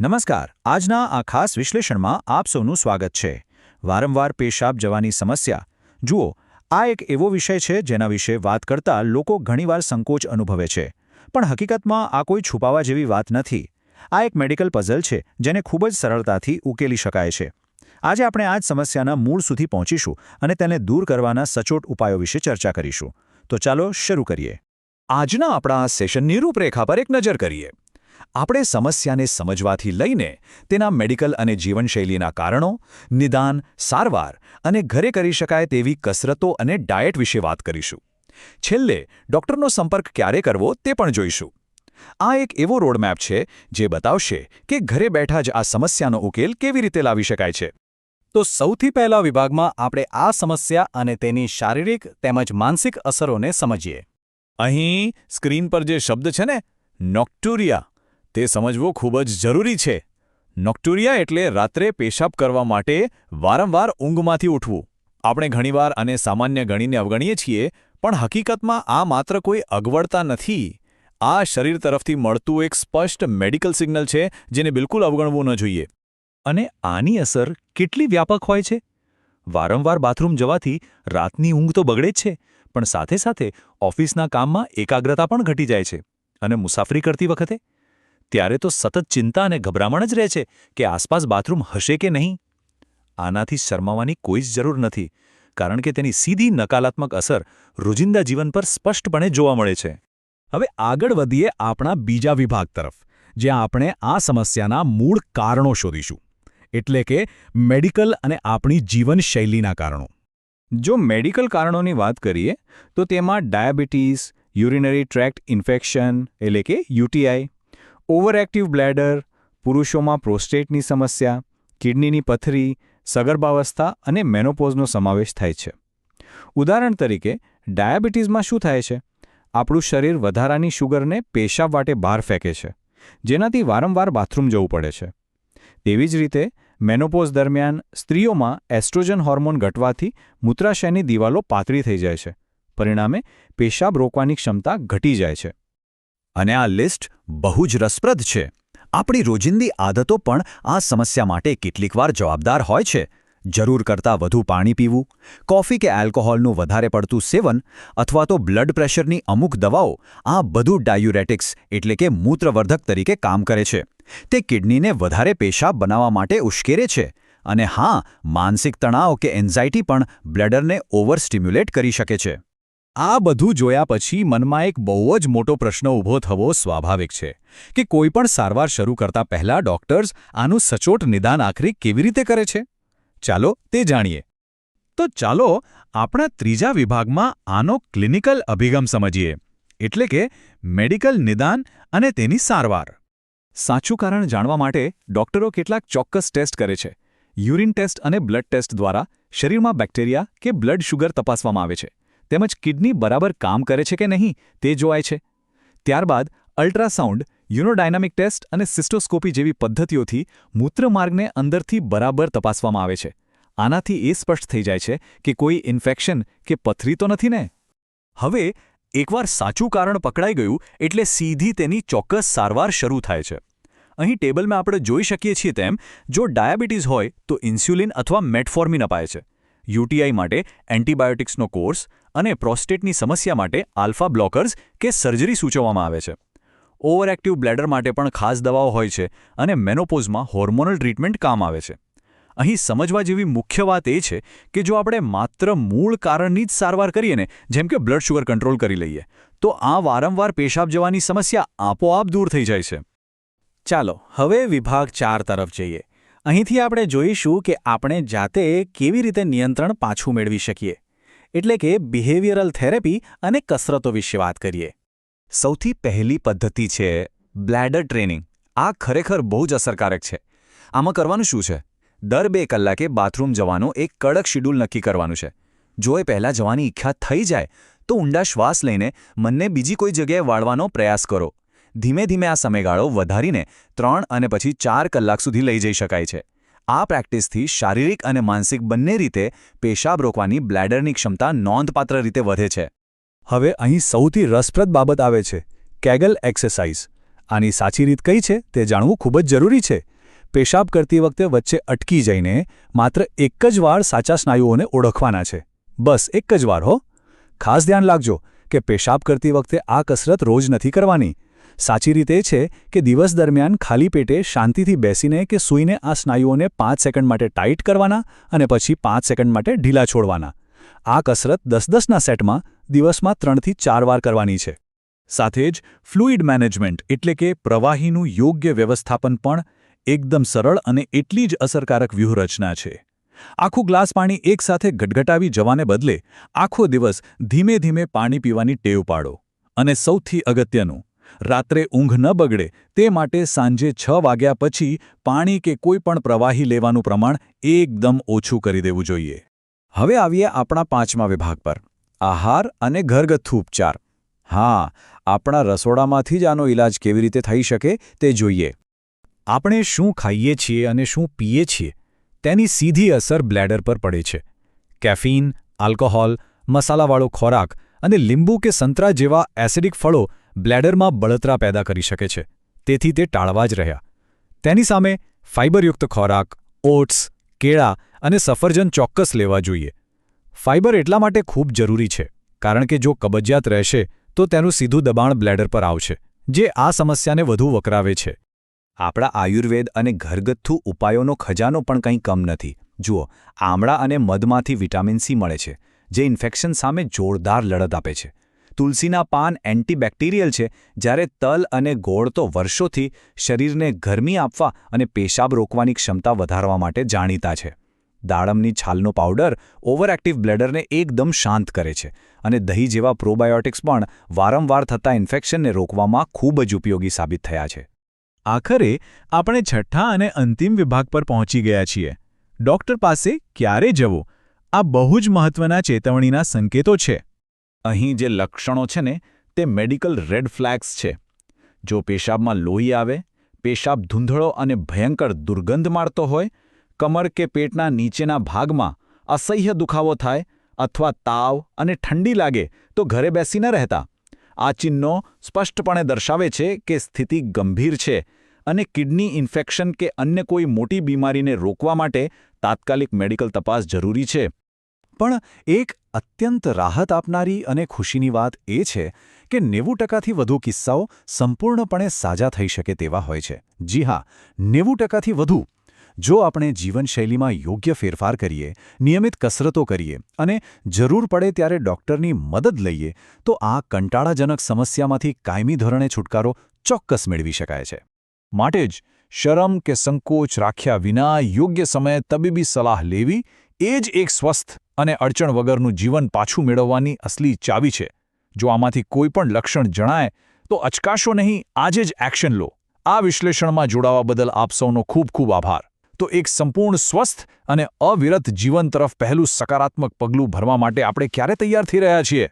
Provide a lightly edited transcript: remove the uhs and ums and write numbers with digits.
નમસ્કાર. આજના આ ખાસ વિશ્લેષણમાં આપ સૌનું સ્વાગત છે. વારંવાર પેશાબ જવાની સમસ્યા. જુઓ, આ એક એવો વિષય છે જેના વિશે વાત કરતા લોકો ઘણીવાર સંકોચ અનુભવે છે. પણ હકીકતમાં આ કોઈ છુપાવા જેવી વાત નથી. આ એક મેડિકલ પઝલ છે જેને ખૂબ જ સરળતાથી ઉકેલી શકાય છે. આજે આપણે આ જ સમસ્યાના મૂળ સુધી પહોંચીશું અને તેને દૂર કરવાના સચોટ ઉપાયો વિશે ચર્ચા કરીશું. તો ચાલો શરૂ કરીએ. આજના આપણા આ સેશનની રૂપરેખા પર એક નજર કરીએ. આપણે સમસ્યાને સમજવાથી લઈને તેના મેડિકલ અને જીવનશૈલીના કારણો, નિદાન, સારવાર અને ઘરે કરી શકાય તેવી કસરતો અને ડાયટ વિશે વાત કરીશું. છેલ્લે ડૉક્ટરનો સંપર્ક ક્યારે કરવો તે પણ જોઈશું. આ એક એવો રોડમેપ છે જે બતાવશે કે ઘરે બેઠા જ આ સમસ્યાનો ઉકેલ કેવી રીતે લાવી શકાય છે. તો સૌથી પહેલા વિભાગમાં આપણે આ સમસ્યા અને તેની શારીરિક તેમજ માનસિક અસરોને સમજીએ. અહીં સ્ક્રીન પર જે શબ્દ છે ને, નોક્ટુરિયા, તે સમજવો ખૂબ જ જરૂરી છે. નોક્ટુરિયા એટલે રાત્રે પેશાબ કરવા માટે વારંવાર ઊંઘમાંથી ઉઠવું. આપણે ઘણીવાર આને સામાન્ય ગણીને અવગણીએ છીએ, પણ હકીકતમાં આ માત્ર કોઈ અગવડતા નથી. આ શરીર તરફથી મળતું એક સ્પષ્ટ મેડિકલ સિગ્નલ છે જેને બિલકુલ અવગણવું ન જોઈએ. અને આની અસર કેટલી વ્યાપક હોય છે? વારંવાર બાથરૂમ જવાથી રાતની ઊંઘ તો બગડે જ છે, પણ સાથે સાથે ઓફિસના કામમાં એકાગ્રતા પણ ઘટી જાય છે. અને મુસાફરી કરતી વખતે ત્યારે તો સતત ચિંતા અને ગભરામણ જ રહે છે કે આસપાસ બાથરૂમ હશે કે નહીં. આનાથી શરમાવાની કોઈ જ જરૂર નથી, કારણ કે તેની સીધી નકારાત્મક અસર રોજિંદા જીવન પર સ્પષ્ટપણે જોવા મળે છે. હવે આગળ વધીએ આપણા બીજા વિભાગ તરફ, જ્યાં આપણે આ સમસ્યાના મૂળ કારણો શોધીશું, એટલે કે મેડિકલ અને આપણી જીવનશૈલીના કારણો. જો મેડિકલ કારણોની વાત કરીએ તો તેમાં ડાયાબિટીસ, યુરિનરી ટ્રેક્ટ ઇન્ફેક્શન એટલે કે યુટીઆઈ, ઓવરએક્ટિવ બ્લેડર, પુરુષોમાં પ્રોસ્ટેટની સમસ્યા, કિડનીની પથરી, સગર્ભાવસ્થા અને મેનોપોઝનો સમાવેશ થાય છે. ઉદાહરણ તરીકે, ડાયાબિટીસમાં શું થાય છે? આપણું શરીર વધારાની શુગરને પેશાબ વાટે બહાર ફેંકે છે, જેનાથી વારંવાર બાથરૂમ જવું પડે છે. તેવી જ રીતે મેનોપોઝ દરમિયાન સ્ત્રીઓમાં એસ્ટ્રોજન હોર્મોન ઘટવાથી મૂત્રાશયની દિવાલો પાતળી થઈ જાય છે. પરિણામે પેશાબ રોકવાની ક્ષમતા ઘટી જાય છે. અને આ લિસ્ટ બહુ જ રસપ્રદ છે. આપણી રોજિંદી આદતો પણ આ સમસ્યા માટે કેટલીકવાર જવાબદાર હોય છે. જરૂર કરતાં વધુ પાણી પીવું, કોફી કે આલ્કોહોલનું વધારે પડતું સેવન અથવા તો બ્લડ પ્રેશરની અમુક દવાઓ, આ બધું ડાયુરેટિક્સ એટલે કે મૂત્રવર્ધક તરીકે કામ કરે છે. તે કિડનીને વધારે પેશાબ બનાવવા માટે ઉશ્કેરે છે. અને હા, માનસિક તણાવ કે એન્ઝાઇટી પણ બ્લેડરને ઓવર સ્ટિમ્યુલેટ કરી શકે છે. આ બધું જોયા પછી મનમાં એક બહુ જ મોટો પ્રશ્ન ઊભો થવો સ્વાભાવિક છે કે કોઈપણ સારવાર શરૂ કરતા પહેલા ડૉક્ટર્સ આનું સચોટ નિદાન આખરી કેવી રીતે કરે છે? ચાલો તે જાણીએ. તો ચાલો આપણા ત્રીજા વિભાગમાં આનો ક્લિનિકલ અભિગમ સમજીએ, એટલે કે મેડિકલ નિદાન અને તેની સારવાર. સાચું કારણ જાણવા માટે ડૉક્ટરો કેટલાક ચોક્કસ ટેસ્ટ કરે છે. યુરિન ટેસ્ટ અને બ્લડ ટેસ્ટ દ્વારા શરીરમાં બેક્ટેરિયા કે બ્લડ શુગર તપાસવામાં આવે છે, તેમજ કિડની બરાબર કામ કરે છે કે નહીં તે જોવાય છે. ત્યારબાદ અલ્ટ્રાસાઉન્ડ, યુરોડાયનામિક ટેસ્ટ અને સિસ્ટોસ્કોપી જેવી પદ્ધતિઓથી મૂત્રમાર્ગને અંદરથી બરાબર તપાસવામાં આવે છે. આનાથી એ સ્પષ્ટ થઈ જાય છે કે કોઈ ઇન્ફેક્શન કે પથરી તો નથી ને. હવે એકવાર સાચું કારણ પકડાઈ ગયું એટલે સીધી તેની ચોક્કસ સારવાર શરૂ થાય છે. અહીં ટેબલમાં આપણે જોઈ શકીએ છીએ તેમ, જો ડાયાબિટીસ હોય તો ઇન્સ્યુલિન અથવા મેટફોર્મિન અપાય છે. યુટીઆઈ માટે એન્ટીબાયોટિક્સનો કોર્સ અને પ્રોસ્ટેટની સમસ્યા માટે આલ્ફા બ્લોકર્સ કે સર્જરી સૂચવવામાં આવે છે. ઓવરએક્ટિવ બ્લેડર માટે પણ ખાસ દવાઓ હોય છે અને મેનોપોઝમાં હોર્મોનલ ટ્રીટમેન્ટ કામ આવે છે. અહીં સમજવા જેવી મુખ્ય વાત એ છે કે જો આપણે માત્ર મૂળ કારણની જ સારવાર કરીએ ને, જેમ કે બ્લડ શુગર કંટ્રોલ કરી લઈએ, તો આ વારંવાર પેશાબ જવાની સમસ્યા આપોઆપ દૂર થઈ જાય છે. ચાલો હવે વિભાગ 4 તરફ જઈએ. અહીંથી આપણે જોઈશું કે આપણે જાતે કેવી રીતે નિયંત્રણ પાછું મેળવી શકીએ, એટલે કે બિહેવિયરલ થેરેપી અને કસરતો વિશે વાત કરીએ. સૌથી પહેલી પદ્ધતિ છે બ્લેડર ટ્રેનિંગ. આ ખરેખર બહુ જ અસરકારક છે. આમાં કરવાનું શું છે? દર 2 કલાકે બાથરૂમ જવાનું એક કડક શિડ્યુલ નક્કી કરવાનું છે. જો એ પહેલાં જવાની ઈચ્છા થઈ જાય તો ઊંડા શ્વાસ લઈને મનને બીજી કોઈ જગ્યાએ વાળવાનો પ્રયાસ કરો. ધીમે ધીમે આ સમયગાળો વધારીને 3 અને પછી 4 કલાક સુધી લઈ જઈ શકાય છે. આ પ્રેક્ટિસથી શારીરિક અને માનસિક બંને રીતે પેશાબ રોકવાની બ્લેડરની ક્ષમતા નોંધપાત્ર રીતે વધે છે. હવે અહીં સૌથી રસપ્રદ બાબત આવે છે, કેગલ એક્સરસાઇઝ. આની સાચી રીત કઈ છે તે જાણવું ખૂબ જ જરૂરી છે. પેશાબ કરતી વખતે વચ્ચે અટકી જઈને માત્ર એક જ વાર સાચા સ્નાયુઓને ઓળખવાના છે. બસ એક જ વાર હો. ખાસ ધ્યાન રાખજો કે પેશાબ કરતી વખતે આ કસરત રોજ નથી કરવાની. સાચી રીત એ છે કે દિવસ દરમિયાન ખાલી પેટે શાંતિથી બેસીને કે સૂઈને આ સ્નાયુઓને 5 સેકન્ડ માટે ટાઈટ કરવાના અને પછી 5 સેકન્ડ માટે ઢીલા છોડવાના. આ કસરત 10-10ના સેટમાં દિવસમાં 3થી 4 વાર કરવાની છે. સાથે જ ફ્લુઇડ મેનેજમેન્ટ એટલે કે પ્રવાહીનું યોગ્ય વ્યવસ્થાપન પણ એકદમ સરળ અને એટલી જ અસરકારક વ્યૂહરચના છે. આખું ગ્લાસ પાણી એકસાથે ગટગટાવી જવાને બદલે આખો દિવસ ધીમે ધીમે પાણી પીવાની ટેવ પાડો. અને સૌથી અગત્યનું, રાત્રે ઊંઘ ન બગડે તે માટે સાંજે 6 વાગ્યા પછી પાણી કે કોઈ પણ પ્રવાહી લેવાનું પ્રમાણ એકદમ ઓછું કરી દેવું જોઈએ. હવે આવીએ આપણા 5મા વિભાગ પર, આહાર અને ઘરગથ્થુ ઉપચાર. હા, આપણા રસોડામાંથી જ આનો ઇલાજ કેવી રીતે થઈ શકે તે જોઈએ. આપણે શું ખાઈએ છીએ અને શું પીએ છીએ તેની સીધી અસર બ્લેડર પર પડે છે. કેફીન, આલ્કોહોલ, મસાલાવાળો ખોરાક અને લીંબુ કે સંતરા જેવા એસિડિક ફળો બ્લેડરમાં બળતરા પેદા કરી શકે છે. તેથી તે ટાળવા જ રહ્યા. તેની સામે ફાઇબરયુક્ત ખોરાક, ઓટ્સ, કેળા અને સફરજન ચોક્કસ લેવા જોઈએ. ફાઇબર એટલા માટે ખૂબ જરૂરી છે કારણ કે જો કબજિયાત રહેશે તો તેનું સીધું દબાણ બ્લેડર પર આવશે, જે આ સમસ્યાને વધુ વકરાવે છે. આપણા આયુર્વેદ અને ઘરગથ્થુ ઉપાયોનો ખજાનો પણ કંઈ કમ નથી. જુઓ, આમળા અને મધમાંથી વિટામિન સી મળે છે, જે ઇન્ફેક્શન સામે જોરદાર લડત આપે છે. તુલસીના પાન એન્ટીબેક્ટેરિયલ છે, જ્યારે તલ અને ગોળ તો વર્ષોથી શરીરને ગરમી આપવા અને પેશાબ રોકવાની ક્ષમતા વધારવા માટે જાણીતા છે. દાડમની છાલનો પાવડર ઓવરએક્ટિવ બ્લેડરને એકદમ શાંત કરે છે અને દહીં જેવા પ્રોબાયોટિક્સ પણ વારંવાર થતા ઇન્ફેક્શનને રોકવામાં ખૂબ જ ઉપયોગી સાબિત થયા છે. આખરે આપણે છઠ્ઠા અને અંતિમ વિભાગ પર પહોંચી ગયા છીએ. ડૉક્ટર પાસે ક્યારે જવું? આ બહુ જ મહત્વના ચેતવણીના સંકેતો છે. અહીં જે લક્ષણો છે ને તે મેડિકલ રેડ ફ્લેગ્સ છે. જો પેશાબમાં લોહી આવે, પેશાબ ધૂંધળો અને ભયંકર દુર્ગંધ મારતો હોય, કમર કે પેટના નીચેના ભાગમાં અસહ્ય દુખાવો થાય અથવા તાવ અને ઠંડી લાગે તો ઘરે બેસી ન રહેતા. આ ચિહ્નો સ્પષ્ટપણે દર્શાવે છે કે સ્થિતિ ગંભીર છે અને કિડની ઇન્ફેક્શન કે અન્ય કોઈ મોટી બીમારીને રોકવા માટે તાત્કાલિક મેડિકલ તપાસ જરૂરી છે. પણ એક અત્યંત રાહત આપનારી અને ખુશીની વાત એ છે કે 90%થી વધુ કિસ્સાઓ સંપૂર્ણપણે સાજા થઈ શકે તેવા હોય છે. જી હા, 90%થી વધુ. જો આપણે જીવનશૈલીમાં યોગ્ય ફેરફાર કરીએ, નિયમિત કસરતો કરીએ અને જરૂર પડે ત્યારે ડૉક્ટરની મદદ લઈએ તો આ કંટાળાજનક સમસ્યામાંથી કાયમી ધોરણે છુટકારો ચોક્કસ મેળવી શકાય છે. માટે જ શરમ કે સંકોચ રાખ્યા વિના યોગ્ય સમયે તબીબી સલાહ લેવી એ જ એક સ્વસ્થ અને અડચણ વગરનું જીવન પાછું મેળવવાની અસલી ચાવી છે. જો આમાંથી કોઈ પણ લક્ષણ જણાય તો અચકાશો નહીં, આજે જ એક્શન લો. આ વિશ્લેષણમાં જોડાવા બદલ આપ સૌનો ખૂબ ખૂબ આભાર. તો એક સંપૂર્ણ સ્વસ્થ અને અવિરત જીવન તરફ પહેલું સકારાત્મક પગલું ભરવા માટે આપણે ક્યારે તૈયાર થઈ રહ્યા છીએ?